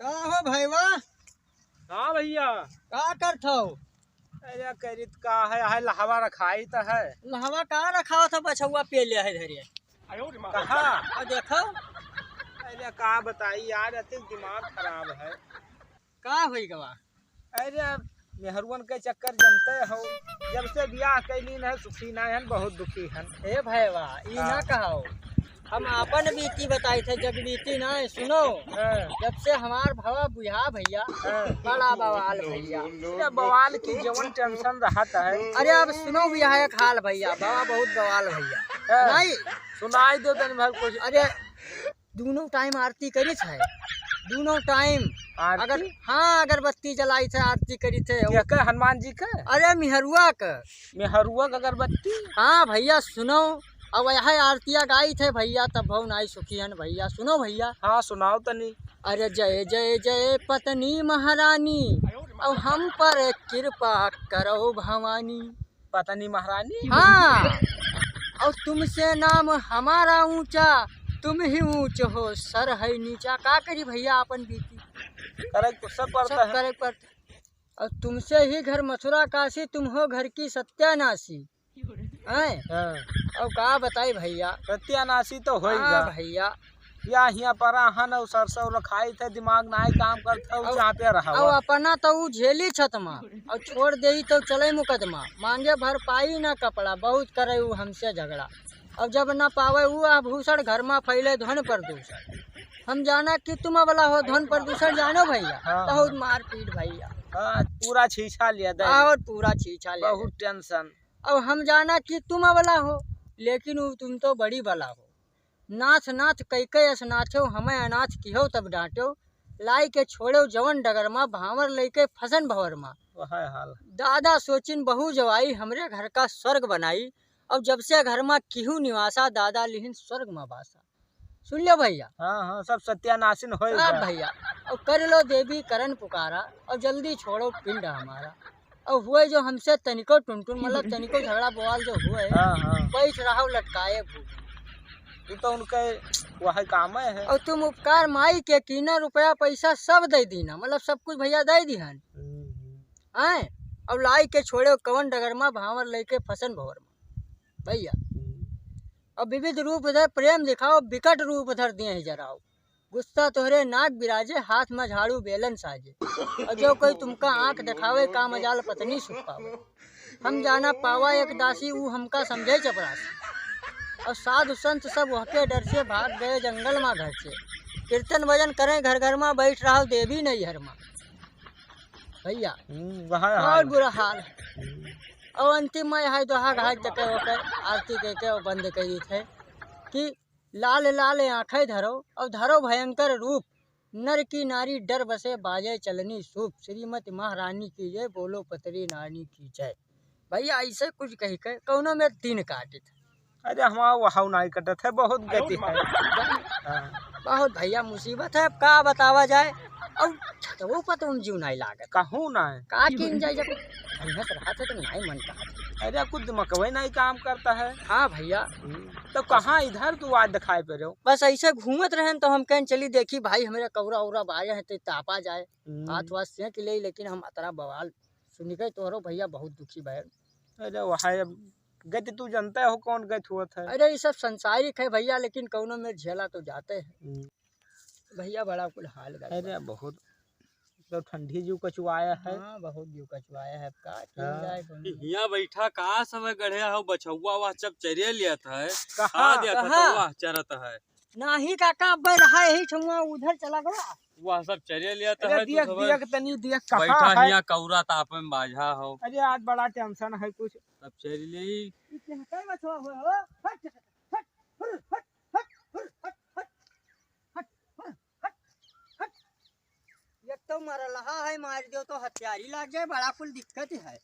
का हो भैया? हाँ भैया। का करत हो? अरे करित का है लहवा रखाई तो है। लहवा का रखा था बछुआ पे ले है धरिए कहाँ? और देखो अरे का बताई यार, अति दिमाग खराब है। का हुई गवा? अरे मेहरुअन के चक्कर जनते हो, जब से ब्याह कैली है सुखी ना है, बहुत दुखी है। ए भैया ई ना कहो, हम अपन बीती बताई थे जग बीती ना सुनो। जब से हमार भवा बुझा भैया बड़ा बवाल भैया। अरे बवाल की जवन टेंशन रहता है। अरे अब सुनो भैया एक हाल भैया, बाबा बहुत बवाल भैया। नहीं सुनाई दो दिन भर कुछ। अरे दोनों टाइम आरती करी है, दोनों टाइम अगर हाँ अगरबत्ती जलाई थे आरती करी थे। हनुमान जी का? अरे मेहरुआ का अगरबत्ती। हाँ भैया सुनो, अब यह आरतिया गाई थे भैया तब भव नाई सुखी हन भैया। सुनो भैया। हाँ सुनाओ तनी। अरे जय जय जय पत्नी महारानी, अब हम पर कृपा करो भवानी। पत्नी महारानी? हाँ, और तुमसे नाम हमारा ऊंचा, तुम ही ऊंच हो सर है नीचा। का करी भैया अपन बीती करे सब पड़ता है। करे पड़ता। और तुमसे ही घर मथुरा काशी, तुम हो घर की सत्यानाशी। और का बताई भैया, सत्यानाशी तो होगा भैया। या हिया पर हन सरसों रखाई थे, दिमाग नाई काम करता जहाँ पे रहा। और अपना तो झेली छतमा और छोड़ दे तो चले मुकदमा। मांगे भरपाई ना कपड़ा, बहुत करे हमसे झगड़ा। अब जब ना पावे वो आभूषण, घर में फैले धन प्रदूषण। हम जाना कि तुम वाला हो धन प्रदूषण जानो भैया। बहुत मारपीट भैया। पूरा छीछा लिया और पूरा छीछा लिया, बहुत टेंशन। अब हम जाना कि तुम वाला हो, लेकिन तुम तो बड़ी वाला हो। नाथ नाथ कई असनाथो, हमें अनाथ की हो तब डांटो। लाई के छोड़ो जवन डगर माँ, भावर लेके फसन भवर माँ। हाल दादा सोचिन बहु जवाई, हमरे घर का स्वर्ग बनाई। अब जब से घर में किहू निवासा, दादा लिहिन स्वर्ग में बासा। सुन लो भैया। हाँ सब सत्यानाशीन हो भैया। और कर लो देवी करण पुकारा, और जल्दी छोड़ो पिंड हमारा। और हुए जो हमसे तनिको टुनटुन, मतलब तनिको झगड़ा बवाल जो हुए, बैठ रहा लटकाए भूख। तो उनके वह काम है। और तुम उपकार माई के कीना, रुपया पैसा सब दे दीना, मतलब सब कुछ भैया दे दीहन। अब लाई के छोड़े कवन डगर में, भावर लेके फसन भवर में भैया। अब विविध रूप धर प्रेम दिखाओ, विकट रूप धर दिए जराओ। गुस्सा तोहरे नाक बिराजे, हाथ में झाड़ू बेलन साजे। और जो कोई तुमका आंख दिखावे, का मजाल पत्नी सुख पावे। हम जाना पावा एक दासी, वो हमका समझे चपरासी। और साधु संत सब वहके डर से भाग गए जंगल में घर से। कीर्तन भजन करें घर घर में, बैठ रहा देवी नहीं हर माँ भैया। बहुत बुरा हाल है। और अंतिम में है दोहा घाट तक आरती के बंद करी थे कि लाल लाल आंखें धरो, और धरो भयंकर रूप। नर की नारी डर बसे, बाजे चलनी सूप। श्रीमती महारानी की जय, बोलो पतरी नानी की जय। भैया ऐसे कुछ कही के कौनो में तीन काटे थे। अरे हमारा वहां नहीं कटत है, बहुत गति है। बहुत भैया मुसीबत है, अब का बतावा जाए। अब छतवो पर तुम जीव नहीं लागत, कहूँ ना का किन जाए, जब मेहनत रहा था तो नहीं मन कहा। अरे कुछ दिमाग नहीं काम करता है। हाँ भैया। तो कहाँ इधर तू आज दिखाई पे रहो? बस ऐसे घूमत रहे तो हम कहें चली देखी भाई हमारे कौरा उरा बाजे हैं तो तापा जाए, हाथ वाथ सेंक ले। लेकिन हम अतरा बवाल सुन गए तो भैया बहुत दुखी भैया। अरे वह गति तू जानता हो कौन गति हुआ था? अरे ये सब संसारिक है भैया, लेकिन कौनों में झेला तो जाते हैं भैया। बड़ा कुल हाल गया। अरे बहुत तो ठंडी जीव कचुआया है। हाँ बहुत जीव कचुआया है। का यहाँ बैठा कहाँ समय गढ़े हो, बछुआ वह सब चरिया लिया था है। कहाँ चरत है नहीं काका, अब रहा यही ठुआ उधर चला गया। वह सब चरिया लिया था है। बैठा हिया कौरा ताप में बाझा हो। अरे आज बड़ा टेंशन है कुछ। सब चरिया ही एक तो मरलहा है, मार दो तो हथियारी लग जाए, बड़ा कुल दिक्कत है।